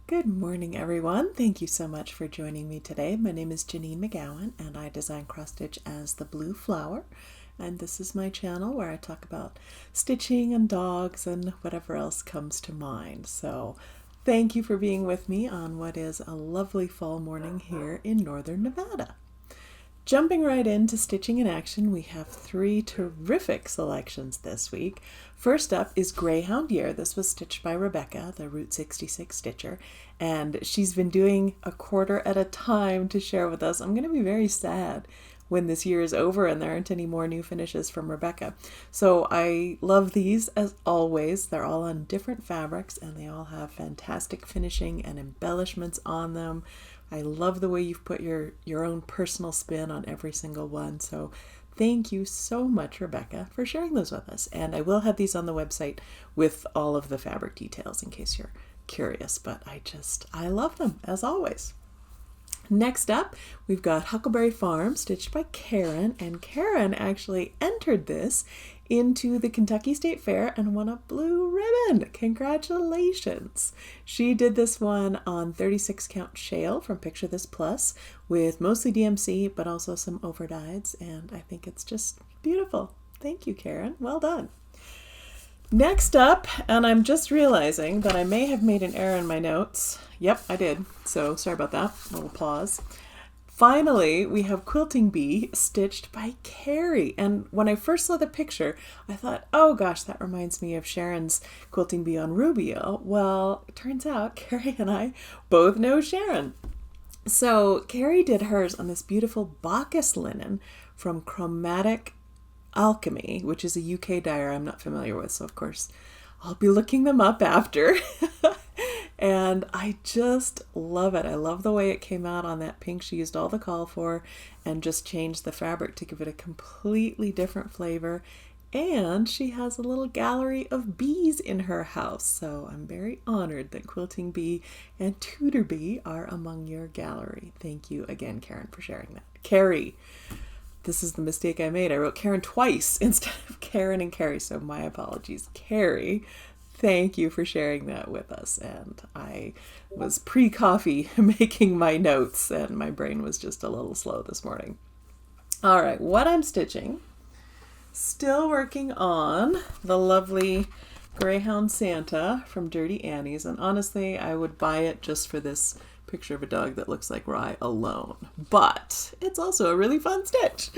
Good morning, everyone. Thank you so much for joining me today. My name is Janine McGowan, and I design cross stitch as the Blue Flower. And this is my channel where I talk about stitching and dogs and whatever else comes to mind. So thank you for being with me on what is a lovely fall morning here in northern Nevada. Jumping right into Stitching in Action, we have three terrific selections this week. First up is Greyhound Year. This was stitched by Rebecca, the Route 66 stitcher, and she's been doing a quarter at a time to share with us. I'm going to be very sad when this year is over and there aren't any more new finishes from Rebecca. So I love these as always. They're all on different fabrics and they all have fantastic finishing and embellishments on them. I love the way you've put your own personal spin on every single one. So thank you so much, Rebecca, for sharing those with us. And I will have these on the website with all of the fabric details in case you're curious. But I love them as always. Next up, we've got Huckleberry Farm, stitched by Karen, and Karen actually entered this into the Kentucky State Fair and won a blue ribbon. Congratulations! She did this one on 36 count Shale from Picture This Plus with mostly DMC, but also some overdyes, and I think it's just beautiful. Thank you, Karen. Well done. Next up, and I'm just realizing that I may have made an error in my notes. Yep, I did. So sorry about that. A little pause. Finally, we have Quilting Bee stitched by Carrie. And when I first saw the picture, I thought, oh gosh, that reminds me of Sharon's Quilting Bee on Rubio. Well, it turns out Carrie and I both know Sharon. So Carrie did hers on this beautiful Bacchus linen from Chromatic Alchemy, which is a UK dyer I'm not familiar with, so of course I'll be looking them up after. And I just love it. I love the way it came out on that pink. She used all the call for and just changed the fabric to give it a completely different flavor. And she has a little gallery of bees in her house. So I'm very honored that Quilting Bee and Tutor Bee are among your gallery. Thank you again, Karen, for sharing that. Carrie. This is the mistake I made. I wrote Karen twice instead of Karen and Carrie, so my apologies. Carrie, thank you for sharing that with us. And I was pre-coffee making my notes, and my brain was just a little slow this morning. All right, what I'm stitching. Still working on the lovely Greyhound Santa from Dirty Annie's, and honestly, I would buy it just for this picture of a dog that looks like Rye alone, but it's also a really fun stitch.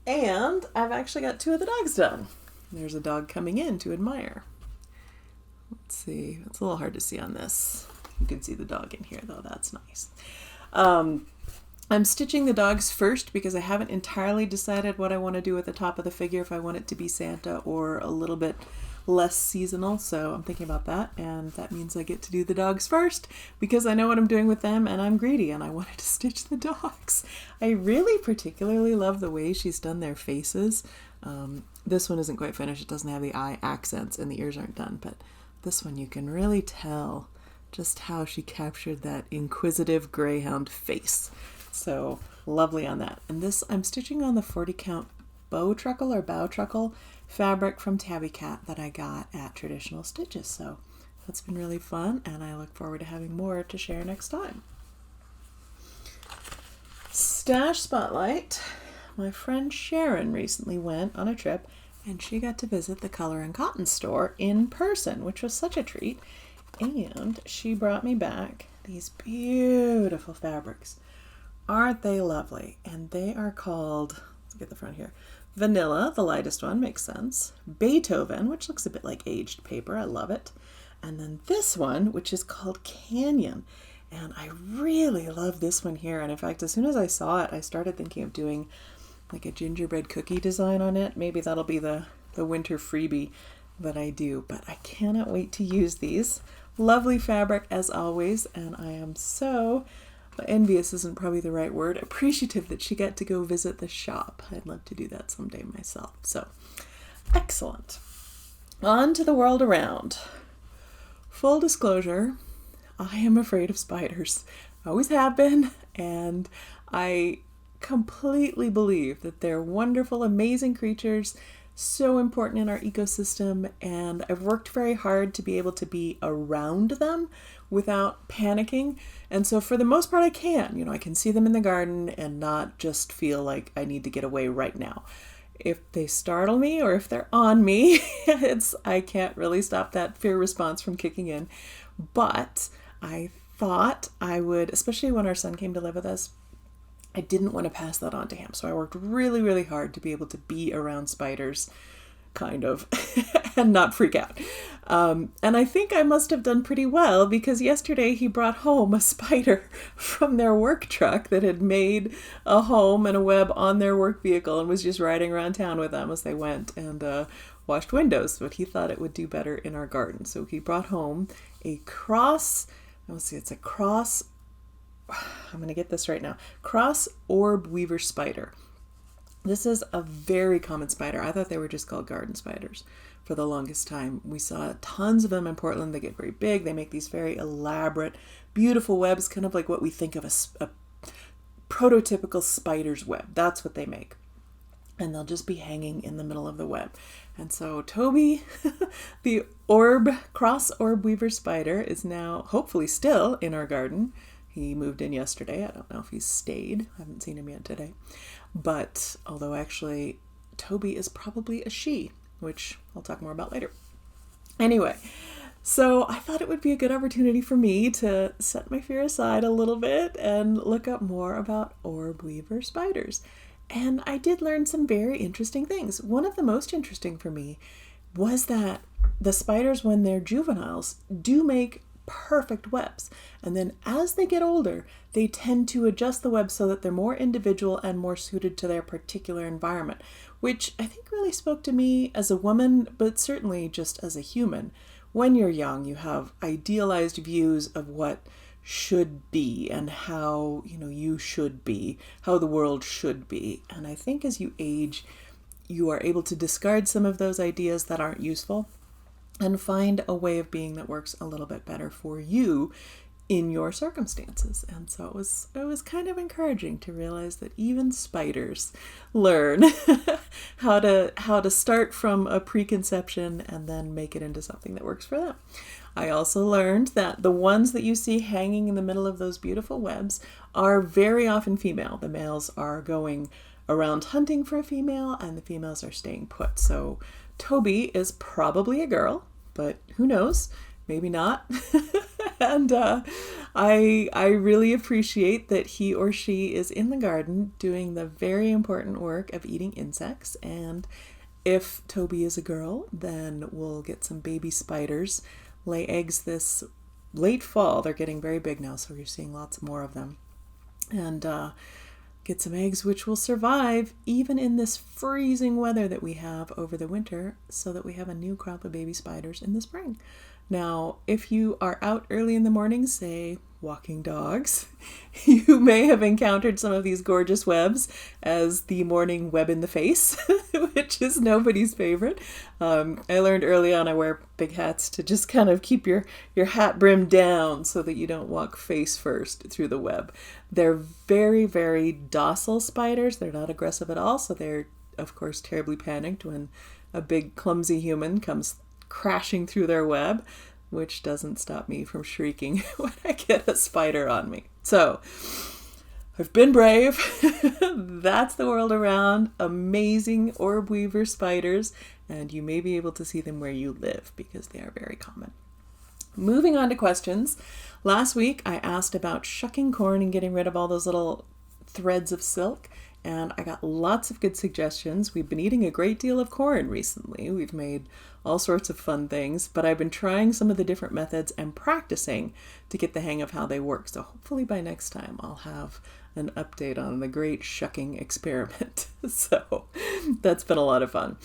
And I've actually got two of the dogs done. There's a dog coming in to admire. Let's see, it's a little hard to see on this. You can see the dog in here though, that's nice. I'm stitching the dogs first because I haven't entirely decided what I want to do at the top of the figure, if I want it to be Santa or a little bit less seasonal, so I'm thinking about that, and that means I get to do the dogs first because I know what I'm doing with them and I'm greedy and I wanted to stitch the dogs. I really particularly love the way she's done their faces. This one isn't quite finished. It doesn't have the eye accents and the ears aren't done, but this one you can really tell just how she captured that inquisitive greyhound face. So lovely on that. And this I'm stitching on the 40 count Bowtruckle fabric from Tabby Cat that I got at Traditional Stitches. So that's been really fun, and I look forward to having more to share next time. Stash Spotlight. My friend Sharon recently went on a trip and she got to visit the Color and Cotton store in person, which was such a treat. And she brought me back these beautiful fabrics. Aren't they lovely? And they are called, let's get the front here, Vanilla, the lightest one, makes sense. Beethoven, which looks a bit like aged paper. I love it. And then this one, which is called Canyon. And I really love this one here. And in fact, as soon as I saw it, I started thinking of doing like a gingerbread cookie design on it. Maybe that'll be the winter freebie that I do. But I cannot wait to use these. Lovely fabric as always. And I am so envious isn't probably the right word, appreciative that she got to go visit the shop. I'd love to do that someday myself. So, excellent. On to the world around. Full disclosure, I am afraid of spiders. I always have been, and I completely believe that they're wonderful, amazing creatures, so important in our ecosystem, and I've worked very hard to be able to be around them without panicking. And so for the most part I can, I can see them in the garden and not just feel like I need to get away right now. If they startle me or if they're on me, I can't really stop that fear response from kicking in. But I thought I would, especially when our son came to live with us, I didn't want to pass that on to him. So I worked really, really hard to be able to be around spiders, kind of, and not freak out. And I think I must have done pretty well, because yesterday he brought home a spider from their work truck that had made a home and a web on their work vehicle and was just riding around town with them as they went and washed windows. But he thought it would do better in our garden. So he brought home a cross, it's a cross, I'm going to get this right now, cross orb weaver spider. This is a very common spider. I thought they were just called garden spiders for the longest time. We saw tons of them in Portland. They get very big. They make these very elaborate, beautiful webs, kind of like what we think of a prototypical spider's web. That's what they make. And they'll just be hanging in the middle of the web. And so Toby, the cross orb weaver spider, is now hopefully still in our garden. He moved in yesterday. I don't know if he's stayed. I haven't seen him yet today. But although actually Toby is probably a she, which I'll talk more about later. Anyway, so I thought it would be a good opportunity for me to set my fear aside a little bit and look up more about orb weaver spiders. And I did learn some very interesting things. One of the most interesting for me was that the spiders, when they're juveniles, do make perfect webs. And then as they get older, they tend to adjust the web so that they're more individual and more suited to their particular environment, which I think really spoke to me as a woman, but certainly just as a human. When you're young, you have idealized views of what should be and how, you should be, how the world should be. And I think as you age, you are able to discard some of those ideas that aren't useful and find a way of being that works a little bit better for you in your circumstances. And so it was kind of encouraging to realize that even spiders learn how to start from a preconception and then make it into something that works for them. I also learned that the ones that you see hanging in the middle of those beautiful webs are very often female. The males are going around hunting for a female and the females are staying put. So Toby is probably a girl, but who knows? Maybe not. And I really appreciate that he or she is in the garden doing the very important work of eating insects. And if Toby is a girl, then we'll get some baby spiders lay eggs this late fall. They're getting very big now, so you're seeing lots more of them. And get some eggs which will survive even in this freezing weather that we have over the winter, so that we have a new crop of baby spiders in the spring. Now, if you are out early in the morning, say walking dogs, you may have encountered some of these gorgeous webs as the morning web in the face, which is nobody's favorite. I learned early on I wear big hats to just kind of keep your hat brim down so that you don't walk face first through the web. They're very, very docile spiders. They're not aggressive at all, so they're, of course, terribly panicked when a big, clumsy human comes crashing through their web, which doesn't stop me from shrieking when I get a spider on me. So I've been brave. That's the world around. Amazing orb weaver spiders, and you may be able to see them where you live because they are very common. Moving on to questions. Last week I asked about shucking corn and getting rid of all those little threads of silk, and I got lots of good suggestions. We've been eating a great deal of corn recently. We've made all sorts of fun things, but I've been trying some of the different methods and practicing to get the hang of how they work. So hopefully by next time I'll have an update on the great shucking experiment. So that's been a lot of fun.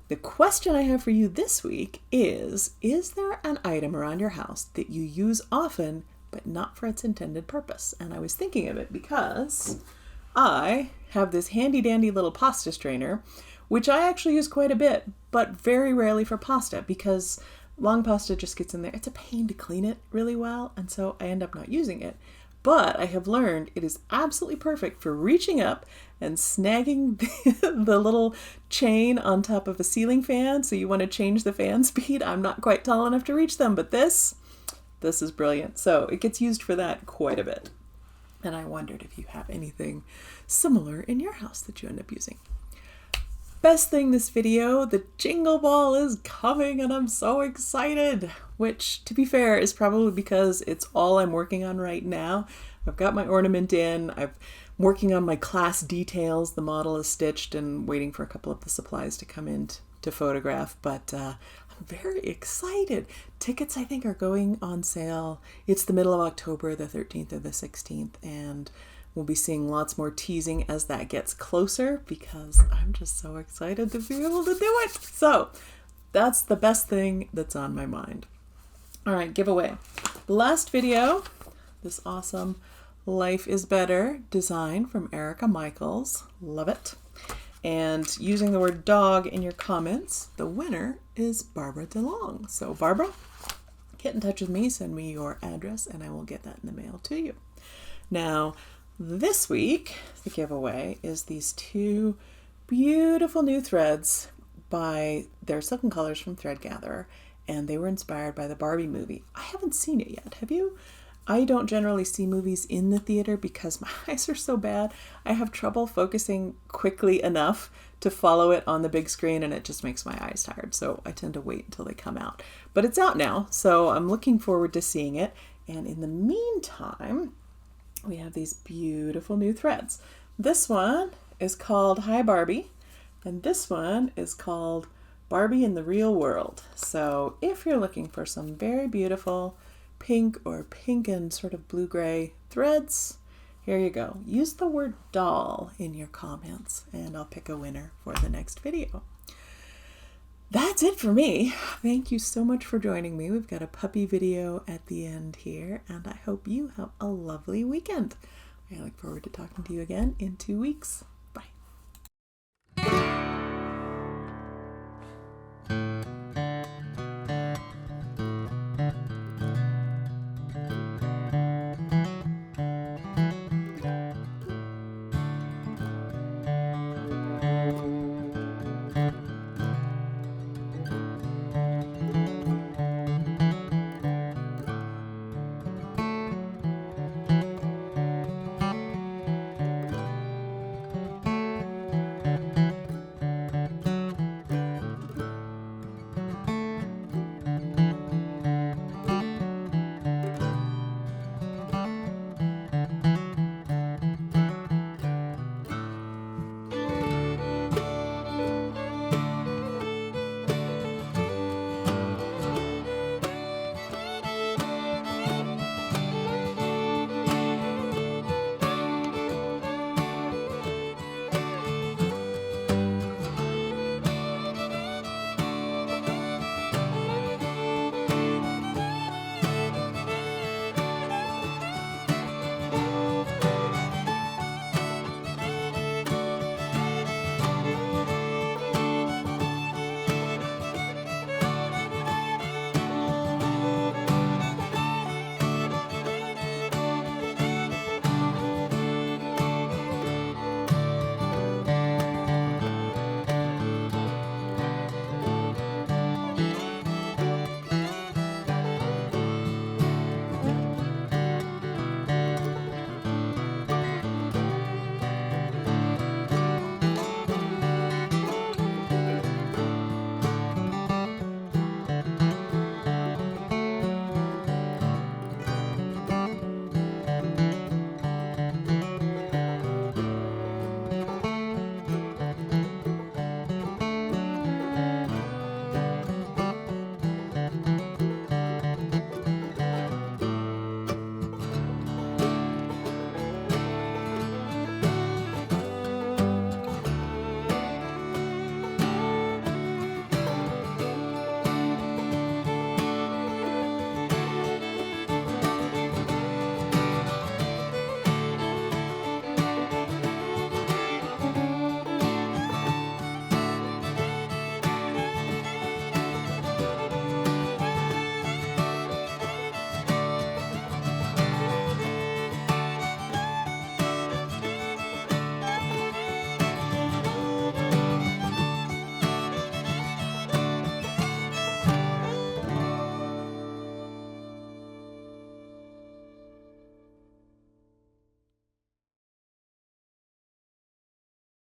The question I have for you this week is there an item around your house that you use often but not for its intended purpose? And I was thinking of it because I have this handy dandy little pasta strainer, which I actually use quite a bit, but very rarely for pasta because long pasta just gets in there. It's a pain to clean it really well, and so I end up not using it. but I have learned it is absolutely perfect for reaching up and snagging the little chain on top of a ceiling fan. So you want to change the fan speed. I'm not quite tall enough to reach them, but this is brilliant. So it gets used for that quite a bit. And I wondered if you have anything similar in your house that you end up using. Best thing this video, the jingle ball is coming and I'm so excited, which to be fair is probably because it's all I'm working on right now. I've got my ornament in, I'm working on my class details, the model is stitched and waiting for a couple of the supplies to come in to photograph, but I'm very excited. Tickets I think are going on sale. It's the middle of October, the 13th or the 16th, and we'll be seeing lots more teasing as that gets closer because I'm just so excited to be able to do it. So that's the best thing that's on my mind. All right, giveaway. Last video, this awesome Life is Better design from Erica Michaels. Love it. And using the word dog in your comments, the winner is Barbara DeLong. So Barbara, get in touch with me, send me your address, and I will get that in the mail to you. Now, this week, the giveaway is these two beautiful new threads by their Silken Colors from Thread Gatherer, and they were inspired by the Barbie movie. I haven't seen it yet. Have you? I don't generally see movies in the theater because my eyes are so bad. I have trouble focusing quickly enough to follow it on the big screen, and it just makes my eyes tired. So I tend to wait until they come out. But it's out now, so I'm looking forward to seeing it. And in the meantime, we have these beautiful new threads. This one is called Hi Barbie, and this one is called Barbie in the Real World. So if you're looking for some very beautiful pink or pink and sort of blue-gray threads, here you go. Use the word doll in your comments, and I'll pick a winner for the next video. That's it for me. Thank you so much for joining me. We've got a puppy video at the end here, and I hope you have a lovely weekend. I look forward to talking to you again in 2 weeks.